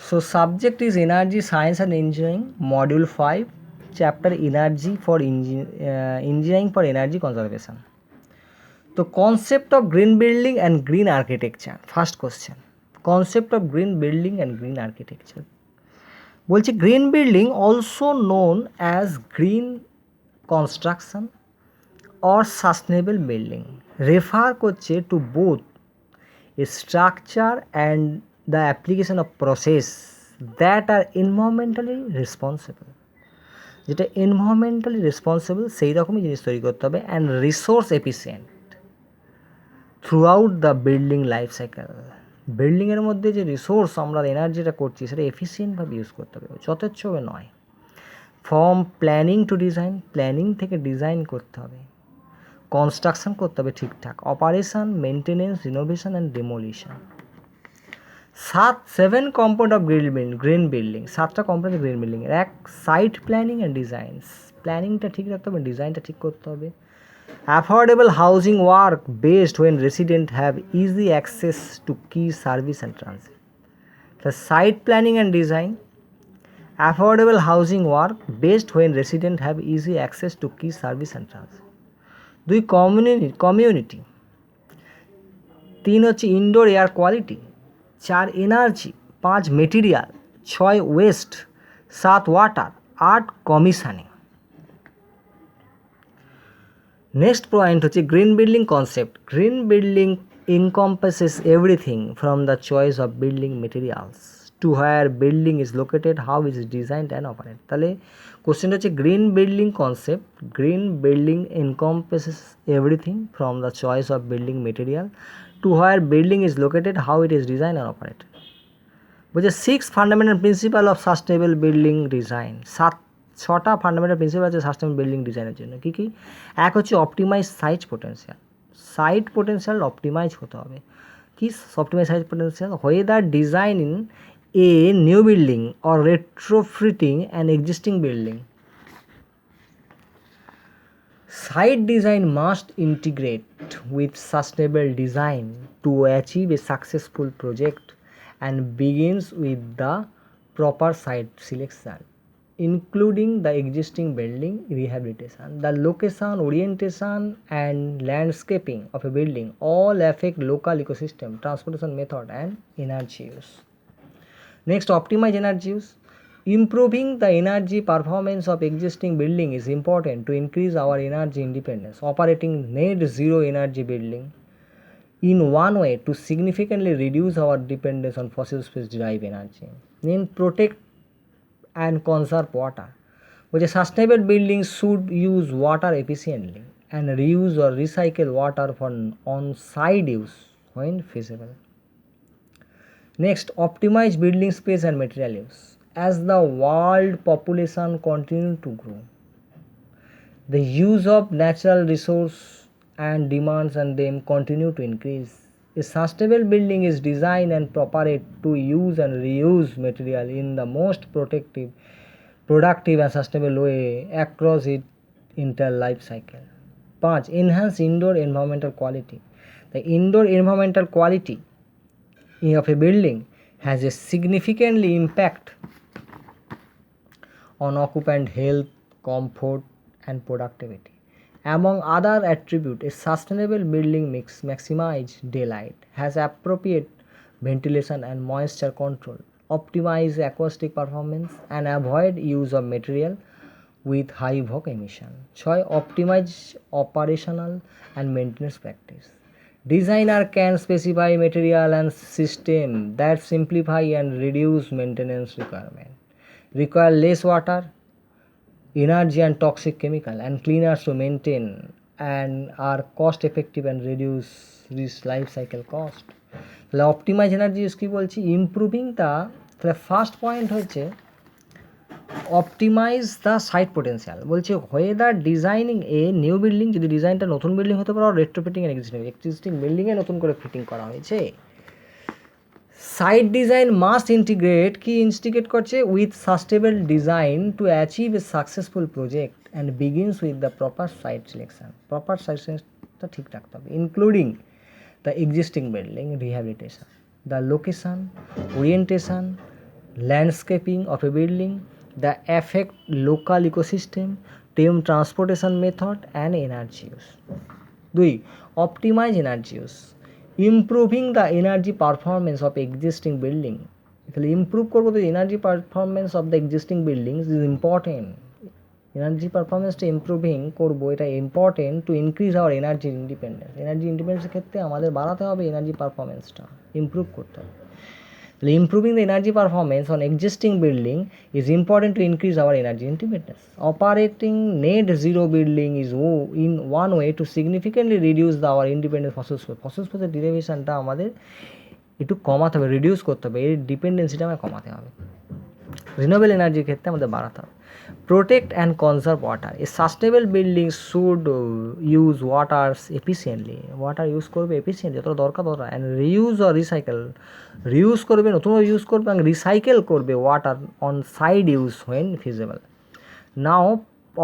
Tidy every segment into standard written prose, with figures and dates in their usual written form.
So subject is energy science and engineering, module 5, chapter energy for engineering for energy conservation. So concept of green building and green architecture. First question, concept of green building and green architecture. বলছে green building also known as green construction or sustainable building refer করছে to both a structure and the application of process that are environmentally responsible, যেটা environmentally responsible সেই রকমই জিনিস তৈরি করতে হবে, and resource efficient throughout the building life cycle. বিল্ডিংয়ের মধ্যে যে রিসোর্স আমরা এনার্জিটা করছি সেটা এফিসিয়েন্টভাবে ইউজ করতে হবে, যথেচ্ছভাবে নয়। From planning to design, planning থেকে ডিজাইন করতে হবে, কনস্ট্রাকশন করতে হবে ঠিকঠাক, operation, maintenance, renovation and demolition. 7 component of green building, 7টা কম্পোনেন্ট গ্রিন বিল্ডিংয়ের। এক, সাইট প্ল্যানিং অ্যান্ড ডিজাইন, প্ল্যানিংটা ঠিক রাখতে হবে, ডিজাইনটা ঠিক করতে হবে। Affordable housing work based when residents have easy access to key service and transit. The site planning and design. Affordable housing work based when residents have easy access to key service and transit. 2, community. 3 হচ্ছে indoor air quality. 4, energy. 5, material. 6, waste. 7, water. 8, commissioning. Next point হচ্ছে green building concept. Green building encompasses everything from the choice of building materials to where building is located, how it is designed and operated. তাহলে কোশ্চেনটা হচ্ছে green building concept. Green building encompasses everything from the choice of building material to where building is located, how it is designed and operated. বলছে 6 fundamental principle of sustainable building design. 6টা fundamental principle আছে sustainable building ডিজাইনের জন্য। কী কী? এক হচ্ছে optimise site potential, site potential optimise হতে হবে। কি optimise site potential? Whether design in a new building or retrofitting an existing building, site design must integrate with sustainable design to achieve a successful project and begins with the proper site selection, including the existing building rehabilitation, the location, orientation and landscaping of a building all affect local ecosystem, transportation method and energy use. Next, optimize energy use. Improving the energy performance of existing building is important to increase our energy independence. Operating net zero energy building in one way to significantly reduce our dependence on fossil fuel derived energy. Then protect and conserve water, which is sustainable buildings should use water efficiently and reuse or recycle water for on-site use when feasible. Next, optimize building space and material use. As the world population continues to grow, the use of natural resource and demands on them continue to increase. A sustainable building is designed and prepared to use and reuse material in the most productive and sustainable way across its entire life cycle. 5, enhance indoor environmental quality. The indoor environmental quality of a building has a significantly impact on occupant health, comfort and productivity. Among other attributes, a sustainable building maximize daylight, has appropriate ventilation and moisture control, optimize acoustic performance and avoid use of material with high VOC emission. 6, optimize operational and maintenance practice. Designer can specify material and system that simplify and reduce maintenance requirement, require less water, energy and toxic chemical and cleaners to maintain, and are cost effective and reduce this life cycle cost. তাহলে optimise energy use কী বলছি? Improving the, তাহলে first point হচ্ছে optimise the site potential. বলছে whether designing এ new building, যদি ডিজাইনটা নতুন building হতে পারে, রেট্রোফিটিং এর এক্সিস্টিং বিল্ডিংয়ে নতুন করে ফিটিং করা হয়েছে। সাইট ডিজাইন মাস্ট ইন্টিগ্রেট, কি ইনস্টিগেট করছে? With sustainable design to achieve a successful project and begins with the proper site selection. Proper site সিলেকশনটা ঠিক রাখতে হবে, including the existing building rehabilitation, the location, orientation, landscaping of a building, the affect local ecosystem, transportation method and energy use. 2. Optimize energy use, improving the energy performance of existing building. তাহলে improve করবো তো energy performance of the existing buildings is important. Energy পারফরমেন্সটা improving করবো, এটা important to increase our energy independence. Energy ইন্ডিপেন্ডেন্সের ক্ষেত্রে আমাদের বাড়াতে হবে এনার্জি পারফরমেন্সটা, ইমপ্রুভ করতে হবে। তাহলে improving the energy performance on existing building is important to increase our energy independence. Operating net zero building is in one way to significantly reduce the our independence ফসিলসের ডিরাইভেশনটা আমাদের একটু কমাতে হবে, রিডিউস করতে হবে, এর ডিপেন্ডেন্সিটা আমাদের কমাতে হবে। রিনিউয়েবল এনার্জির ক্ষেত্রে আমাদের বাড়াতে হবে। Protect and conserve water, a sustainable building should use water efficiently, water use করবে এফিসিয়েন্টলি, যতটা দরকার and reuse or recycle, reuse করবে, নতুনভাবে ইউজ করবে এবং রিসাইকেল করবে water on side use when feasible. Now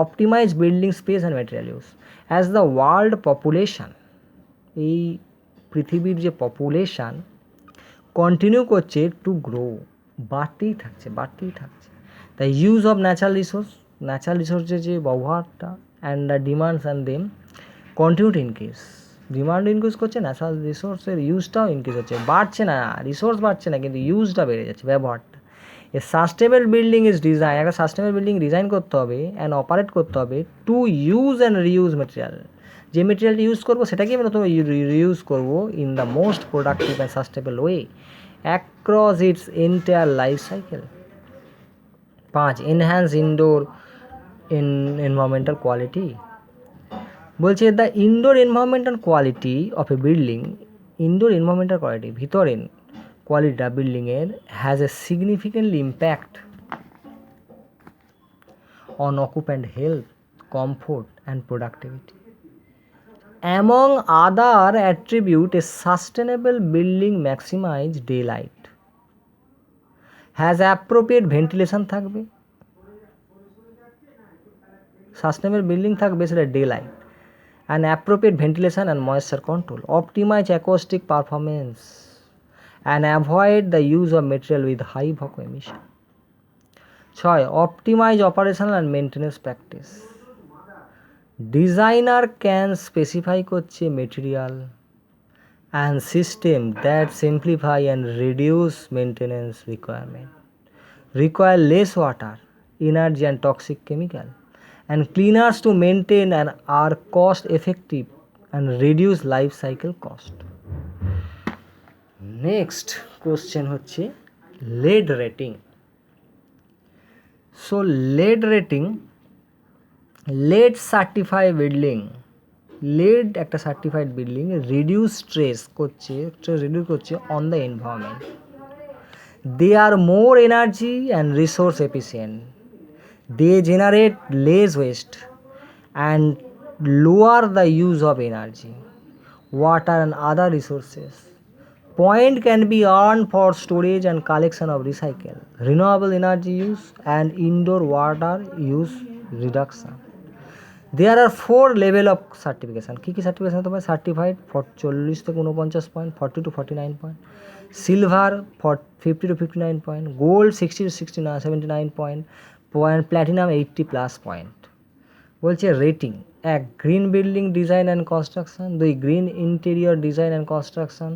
optimize building space and material use. As the world population, এই পৃথিবীর যে পপুলেশান কন্টিনিউ করছে টু গ্রো, বাড়তেই থাকছে। তাই ইউজ অফ ন্যাচারাল রিসোর্সের যে ব্যবহারটা and the demands and them continue to increase, demand increase করছে, ন্যাচারাল রিসোর্সের ইউজটাও ইনক্রিজ হচ্ছে, বাড়ছে না, রিসোর্স বাড়ছে না কিন্তু ইউজটা বেড়ে যাচ্ছে, ব্যবহারটা। A sustainable building is design, একটা সাস্টেনেবল বিল্ডিং ডিজাইন করতে হবে অ্যান্ড অপারেট করতে হবে to use and reuse material, যে মেটেরিয়ালটি ইউজ করবো সেটাকে আমি নতুন রিউজ করবো in the most productive and sustainable way across its entire life cycle. 5. Enhance indoor environmental quality, বলছে the indoor environmental quality of a building, indoor environmental quality ভিতরের কোয়ালিটিটা বিল্ডিংয়ের has a significantly impact on অকুপ্যান্ট health, comfort and productivity. Among other attributes, a sustainable building maximize daylight, has appropriate ventilation থাকবে, sustainable building থাকবে সেটা daylight and appropriate ventilation and moisture control, optimise acoustic performance and avoid the use of material with high vacuum emission. 6. Optimise operational and maintenance practice, designer can specify করছে material and system that simplify and reduce maintenance requirement, require less water, energy and toxic chemical and cleaners to maintain and are cost effective and reduce life cycle cost. Next question হচ্ছে lead rating. So LEED rating, LEED certify building, LEED একটা certified building reduce stress reduce করছে on the environment, they are more energy and resource efficient, they generate less waste and lower the use of energy, water and other resources, point can be earned for storage and collection of recycle, renewable energy use and indoor water use reduction. There are 4 level of certification. কী কী certification হতে পারে? Certified 40 থেকে 49 point, 40 to 49 point, silver 50 to 59 point, gold 60 to 79 point, platinum 80+ point. বলছে rating: 1. Green building design and construction, 2. Green interior design and construction,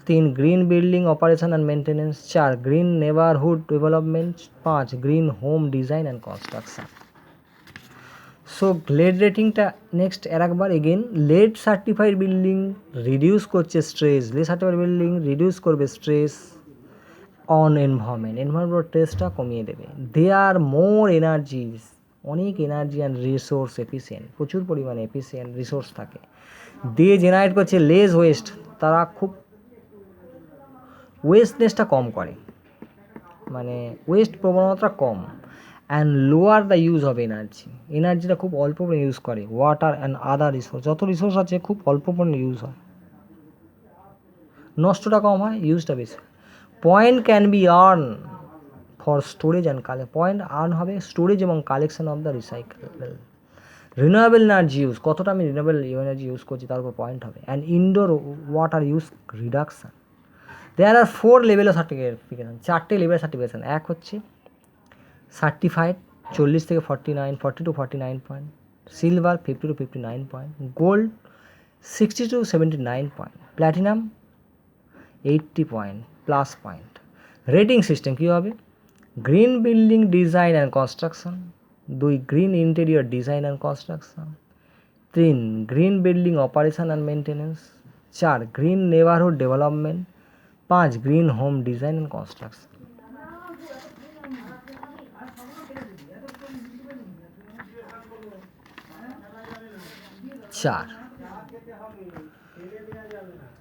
3. Green building operation and maintenance, 4. Green neighbourhood development, 5. Green home design and construction. So LEED রেটিংটা next একবার again, LEED certified building reduce করছে stress, LEED certified building reduce করবে stress on environment স্ট্রেসটা কমিয়ে দেবে। They are more energies, অনেক energy and resource efficient, প্রচুর পরিমাণে এফিসিয়েন্ট রিসোর্স থাকে। দিয়ে জেনারেট করছে লেস ওয়েস্ট, তারা খুব ওয়েস্টনেসটা কম করে, মানে ওয়েস্ট প্রবণতা কম। And lower the use of energy, এনার্জিটা খুব অল্প পরিমাণে ইউজ করে। ওয়াটার অ্যান্ড আদার রিসোর্স, যত রিসোর্স আছে খুব অল্প পরিমাণে ইউজ হয়, নষ্টটা কম হয়, ইউজটা বেশি। Point can be earn for storage and collect, point earn হবে স্টোরেজ এবং collection of the recycle. Renewable energy use, কতটা আমি রিনিউয়েবল এনার্জি ইউজ করছি তার উপর পয়েন্ট হবে। And indoor water use reduction, there are 4 level of certification, 4টে লেভেলের সার্টিফিকেশান। এক হচ্ছে সার্টিফাইড 40 থেকে 49, 40 to 49 point, silver 50 to 59 point, gold 60 to 79 point, platinum 80 point plus point. Rating system কী হবে? Green building design and construction, 2 green interior design and construction, 3 green building operation and maintenance, 4 green neighbourhood development, 5 green home design and construction.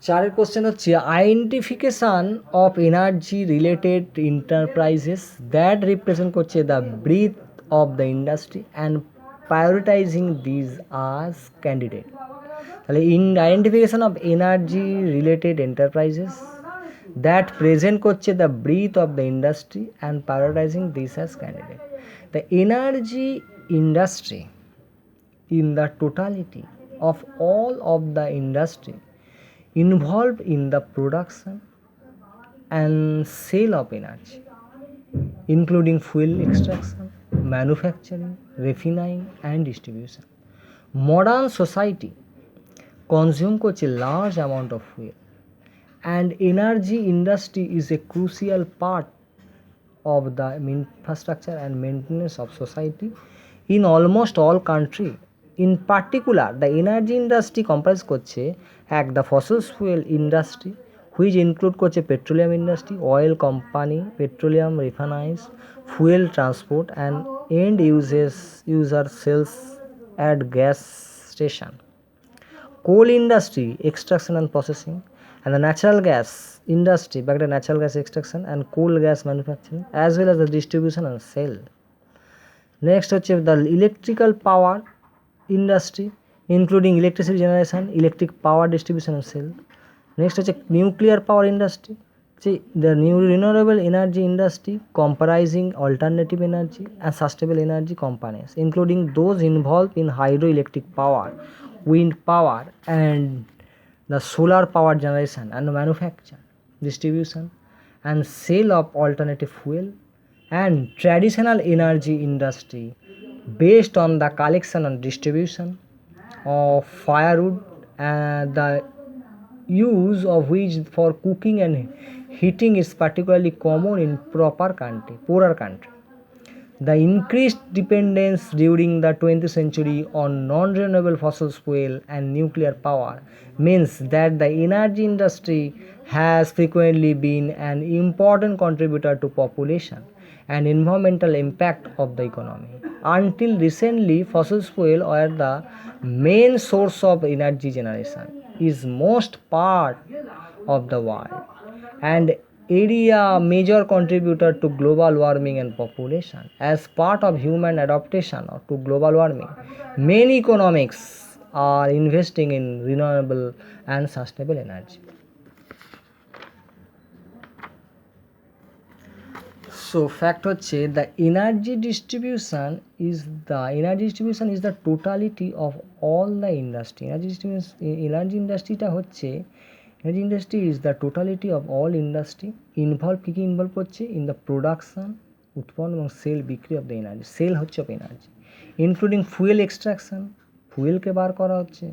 চারের question হচ্ছে identification of energy related enterprises that represent করছে the breadth of the industry and prioritising these us candidate. তাহলে identification of energy related enterprises that present করছে the breadth of the industry and prioritising this as candidate. The energy industry in the totality of all of the industry involved in the production and sale of energy, including fuel extraction, manufacturing, refining and distribution. Modern society consume করছে large amount of fuel and energy industry is a crucial part of the infrastructure and maintenance of society in almost all country. In particular, the energy industry comprise করছে এক the fossil fuel industry which include করছে petroleum industry, oil company, petroleum refineries, fuel transport and end user sales at gas station, coal industry extraction and processing, and the natural gas industry back to natural gas extraction and coal gas manufacturing as well as the distribution and sale. Next হচ্ছে the electrical power industry including electricity generation, electric power distribution and sale. Next হচ্ছে nuclear power industry, the new renewable energy industry comprising alternative energy and sustainable energy companies including those involved in hydroelectric power, wind power and the solar power generation and manufacture, distribution and sale of alternative fuel, and traditional energy industry based on the collection and distribution of firewood and the use of which for cooking and heating is particularly common in poorer country. The increased dependence during the 20th century on non-renewable fossil fuel and nuclear power means that the energy industry has frequently been an important contributor to population and environmental impact of the economy. Until recently, fossil fuel were the main source of energy generation is most part of the world and area major contributor to global warming and population. As part of human adaptation to global warming, many economics are investing in renewable and sustainable energy. So fact হচ্ছে the energy distribution is the totality of all the industry. Energy industry is the totality of all industry involved কি involve করছে in the production উৎপন্ন এবং sell বিক্রি of the energy, sell হচ্ছে of energy, including fuel extraction, ফুয়েলকে বার করা হচ্ছে,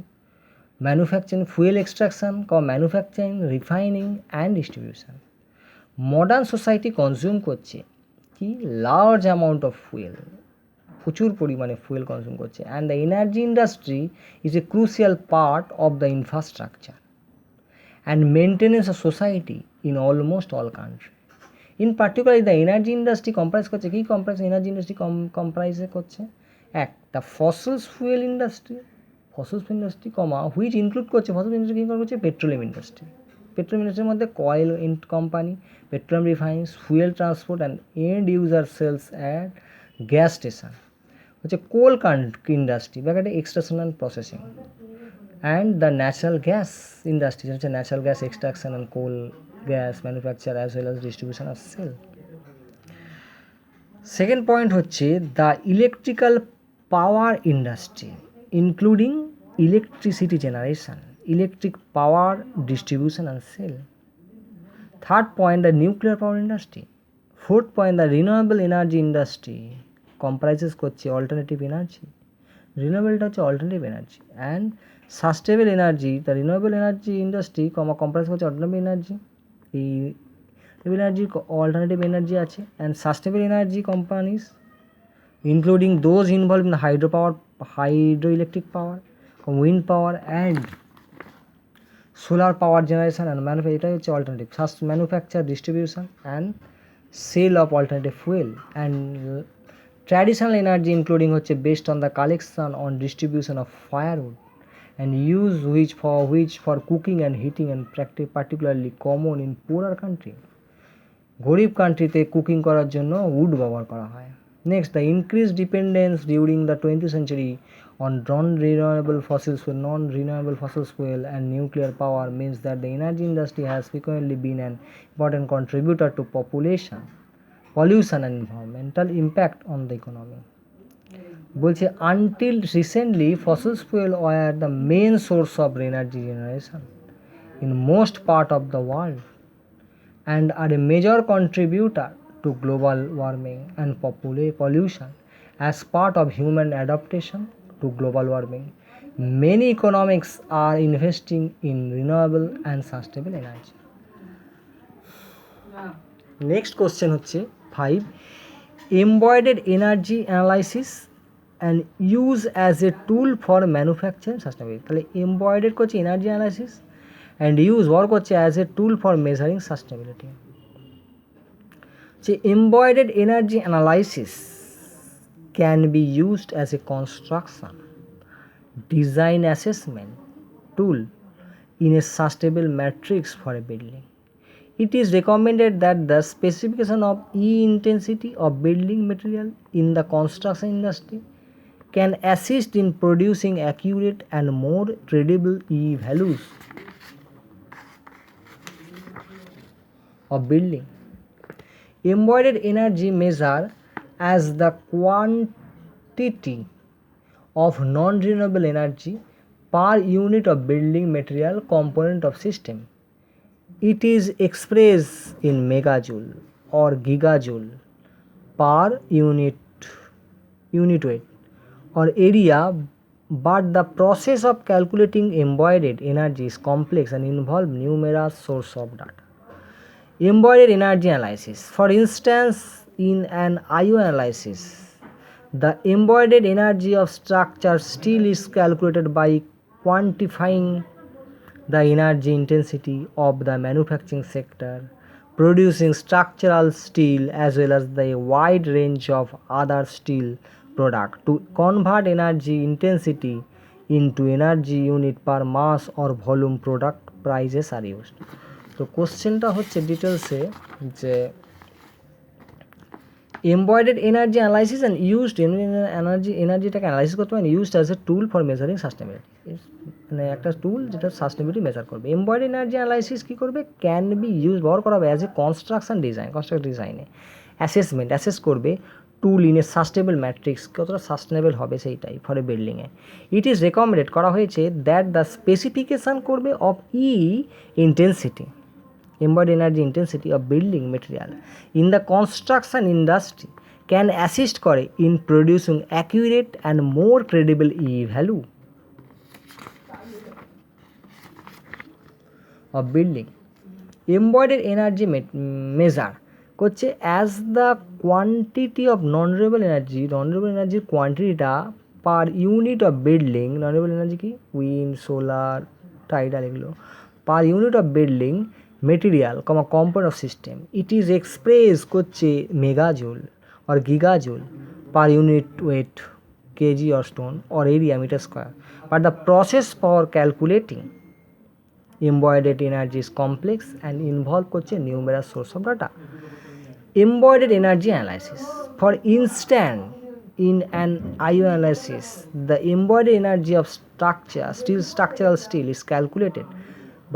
fuel extraction, manufacturing, refining and distribution. Modern society consume করছে কি লার্জ অ্যামাউন্ট অফ ফুয়েল, প্রচুর পরিমাণে ফুয়েল কনজিউম করছে and the energy industry is a crucial part of the infrastructure and maintenance of society in almost all country. In particular the energy industry comprise করছে কি energy industry কম্প্রাইজে করছে এক the fossils fuel industry which include করছে petroleum industry. Petroleum ইন্ডাস্ট্রির মধ্যে oil company, petroleum refineries, fuel transport and end user sales at gas station হচ্ছে coal industry বা একটা extraction and processing and the natural gas industry হচ্ছে natural gas extraction and coal gas manufacture as well as distribution of sale. Second point হচ্ছে the electrical power industry including electricity generation, electric power distribution and sale. Third point, the nuclear power industry. Fourth point, the renewable energy industry comprises করছে alternative energy. রিনিউয়েবলটা হচ্ছে alternative energy and sustainable energy, the renewable energy industry comprise করছে alternative energy. এই এনার্জির alternative energy আছে and sustainable energy companies including those involve in hydro power, hydro electric power, wind power and solar power generation and এটাই হচ্ছে alternative. Manufacture, distribution and sale of alternative fuel and traditional energy including হচ্ছে based on the collection on distribution of firewood and use which for cooking and heating and particularly common in poorer country. গরিব কান্ট্রিতে cooking করার জন্য would ব্যবহার করা হয়। Next, the increase dependence during the 20th century on non-renewable fossil fuel and nuclear power means that the energy industry has frequently been an important contributor to pollution and environmental impact on the economy. বলছে until recently fossil fuel were the main source of energy generation in most part of the world and are a major contributor to global warming and pollution. As part of human adaptation to global warming, many economics are investing in renewable and sustainable energy. Next question হচ্ছে 5, embodied energy analysis and use as a tool for manufacturing sustainability. তাহলে embodied করছে energy analysis and use work করছে as a tool for measuring sustainability. যে embodied energy analysis can be used as a construction design assessment tool in a sustainable matrix for a building. It is recommended that the specification of E intensity of building material in the construction industry can assist in producing accurate and more credible E values of building. Embodied energy measure as the quantity of non-renewable energy per unit of building material component of system. It is expressed in megajoule or gigajoule per unit weight or area, but the process of calculating embodied energy is complex and involve numerous sources of data. Embodied energy analysis. For instance, in an IO analysis, the embodied energy of structure steel is calculated by quantifying the energy intensity of the manufacturing sector producing structural steel as well as the wide range of other steel products. To convert energy intensity into energy unit per mass or volume, product prices are used. তো কোশ্চেনটা হচ্ছে ডিটেলসে যে embodied energy analysis and used এনার্জিটাকে analysis করতে পারেন used as a tool for measuring sustainability, মানে একটা টুল যেটা সাস্টেনেবিলিটি মেজার করবে। embodied এনার্জি অ্যানালাইসিস কী করবে, ক্যান বি ব্যবহার করা হবে অ্যাজ এ কনস্ট্রাকশন ডিজাইনে অ্যাসেস করবে tool in a sustainable matrix, কতটা সাস্টেনেবল হবে সেইটাই ফর এ বিল্ডিংয়ে। ইট ইজ রেকমেন্ডেড করা হয়েছে দ্যাট দ্য স্পেসিফিকেশান করবে of intensity, embodied energy intensity of building material in the construction industry can assist করে in producing accurate and more credible value of building. Embodied energy measure করছে as the quantity of non-renewable energy কোয়ান্টিটিটা per unit of building, non-renewable energy কি wind, solar, tidal, এগুলো per unit of building material, component of system. It is expressed করছে megajoule or gigajoule per unit weight, kg or stone or area meter square. But the process for calculating embodied energy is complex and involve করছে numerous source of data. Embodied energy analysis. For instance, in an IO analysis, the embodied energy of structural steel is calculated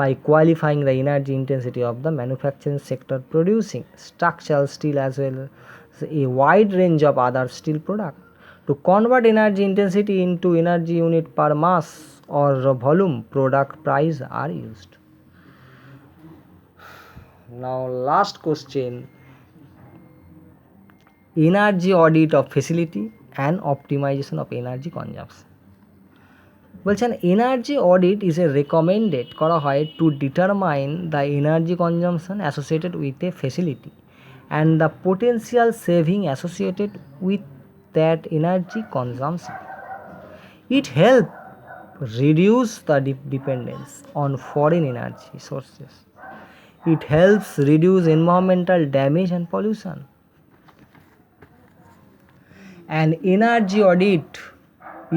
by qualifying the energy intensity of the manufacturing sector producing structural steel as well as a wide range of other steel products. To convert energy intensity into energy unit per mass or volume, product price are used. Now last question, energy audit of facility and optimisation of energy consumption. বলছেন energy audit is a recommended করা হয় to determine the energy consumption associated with a facility and the potential saving associated with that energy consumption. It help reduce the dependence on foreign energy sources. It helps reduce environmental damage and pollution. An energy audit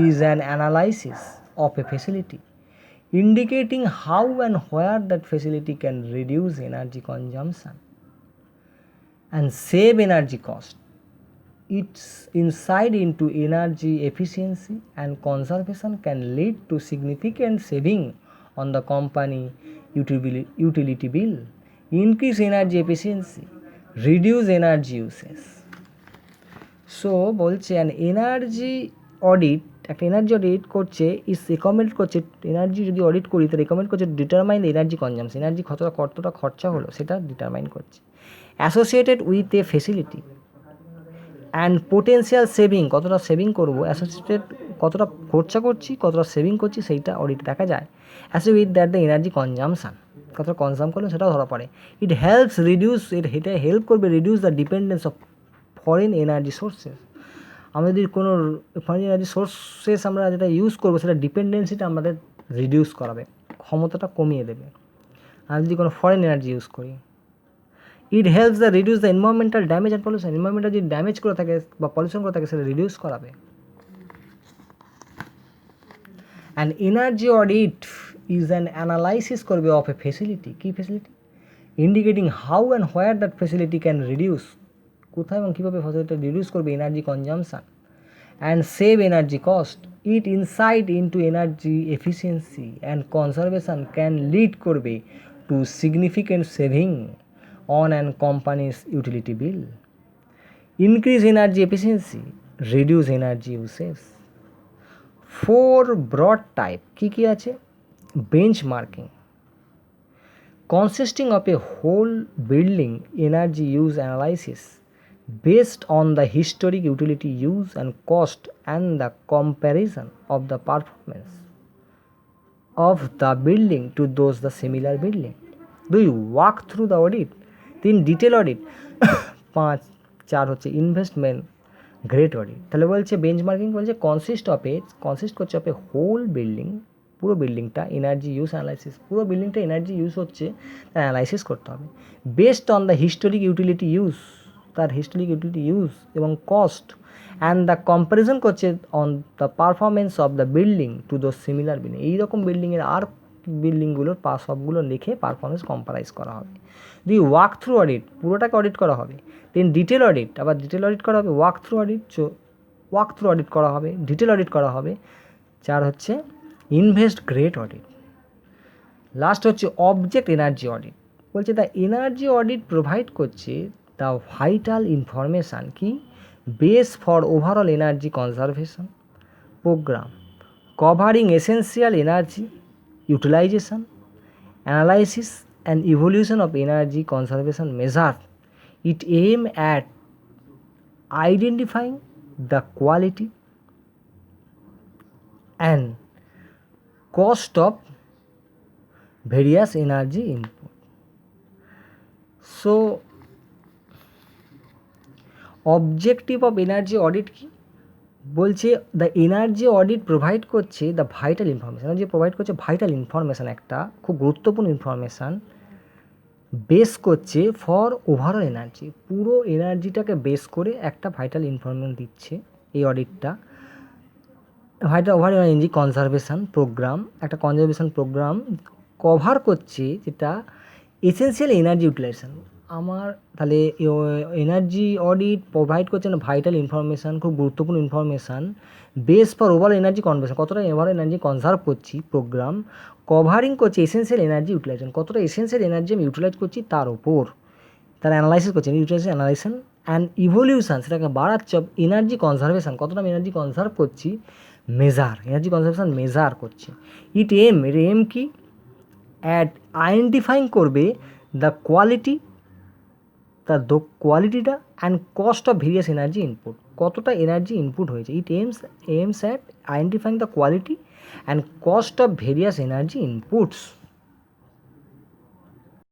is an analysis of a facility indicating how and where that facility can reduce energy consumption and save energy cost. Its insight into energy efficiency and conservation can lead to significant saving on the company utility bill, increase energy efficiency, reduce energy usage. So বলছে an energy audit, একটা energy audit করছে ইস recommend করছে, energy যদি audit করি তো recommend করছে determine energy consumption, energy কতটা খরচা হলো সেটা ডিটারমাইন করছে, associated with a facility and potential saving, কতটা সেভিং করবো, অ্যাসোসিয়েটেড কতটা খরচা করছি কতটা সেভিং করছি সেইটা অডিট দেখা যায়, associated with that the energy consumption, কতটা কনজাম করলো সেটাও ধরা পড়ে। ইট হেল্পস রিডিউস, এটা হেল্প করবে reduce the dependence of foreign energy sources. আমরা যদি কোনো ফরেন এনার্জি সোর্সেস আমরা যেটা ইউজ করবো সেটা ডিপেন্ডেন্সিটা আমাদের রিডিউস করাবে, ক্ষমতাটা কমিয়ে দেবে আমরা যদি কোনো ফরেন এনার্জি ইউজ করি। It helps the reduce the environmental damage and pollution, environmental যদি ড্যামেজ করে থাকে বা পলিউশন করে থাকে সেটা রিডিউস করাবে। And energy audit is an analysis করবে অফ এ ফেসিলিটি, কী facility, indicating how and where that facility can reduce, কোথায় এবং কীভাবে ফেসিলিটি রিডিউস করবে energy consumption and save energy cost. It insight into energy efficiency and conservation can lead করবে to significant saving on an company's utility bill, increase energy efficiency, reduce energy usage. 4 broad type কি আছে, benchmarking consisting of a whole building energy use analysis based on the historic utility use and cost and the comparison of the performance of the building to those the similar building. Do you walk through the audit? 3 detail audit, 4 হচ্ছে investment grade audit. তাহলে বলছে benchmarking বলছে consist করছে of A whole building, পুরো বিল্ডিংটা energy use analysis, পুরো বিল্ডিংটা energy use হচ্ছে তার অ্যানালাইসিস করতে হবে based on the historic utility use, তার হিস্টোরিক ইউটিলিটি ইউজ এবং কস্ট অ্যান্ড দ্য কম্প্যারিজন করছে on the performance of the building to those similar building, এইরকম বিল্ডিংয়ের আর বিল্ডিংগুলোর সবগুলো লিখে পারফরমেন্স কম্পারাইজ করা হবে। যদি ওয়াক থ্রু অডিট, পুরোটাকে অডিট করা হবে, দেন ডিটেল অডিট, আবার ডিটেল অডিট করা হবে, ওয়াক থ্রু অডিট করা হবে, ডিটেল অডিট করা হবে। 4 হচ্ছে ইনভেস্ট গ্রেড অডিট। লাস্ট হচ্ছে অবজেক্ট এনার্জি অডিট, বলছে দ্য এনার্জি অডিট প্রোভাইড করছে দ্য ভাইটাল ইনফরমেশান কি base for overall energy conservation program covering essential energy utilization, analysis and evolution of energy conservation measure. It aim at identifying the quality and cost of various energy input. So objective of energy audit কি বলছে, the energy audit provide করছে the vital information, energy provide করছে vital information, একটা খুব গুরুত্বপূর্ণ information base করছে for overall energy, পুরো এনার্জিটাকে বেস করে একটা ভাইটাল ইনফরমেশান দিচ্ছে এই অডিটটা। Vital overall energy conservation programme, একটা কনজারভেশন প্রোগ্রাম কভার করছে যেটা এসেন্সিয়াল এনার্জি ইউটিলাইজেশন। আমার তাহলে এনার্জি অডিট প্রোভাইড করছেন ভাইটাল ইনফরমেশান, খুব গুরুত্বপূর্ণ information base for overall energy conservation, কতটা ওভারঅল এনার্জি কনজার্ভ করছি, প্রোগ্রাম কভারিং করছে এসেন্সিয়াল এনার্জি ইউটিলাইজেশন, কতটা এসেন্সিয়াল এনার্জি আমি ইউটিলাইজ করছি তার ওপর তারা অ্যানালাইসিস করছে, ইউটিলাইজেশন অ্যানালাইসিস অ্যান্ড ইভলিউশন, সেটাকে বাড়াচ্ছে এনার্জি কনজারভেশন, কতটা আমি এনার্জি কনজার্ভ করছি, মেজার এনার্জি কনজারভেশন মেজার করছে। এর এম কি অ্যাট আইডেন্টিফাইং করবে দ্য কোয়ালিটি কোয়ালিটিটা and cost of various energy input, কতটা এনার্জি ইনপুট হয়েছে। It aims at identifying the quality and cost of various energy inputs.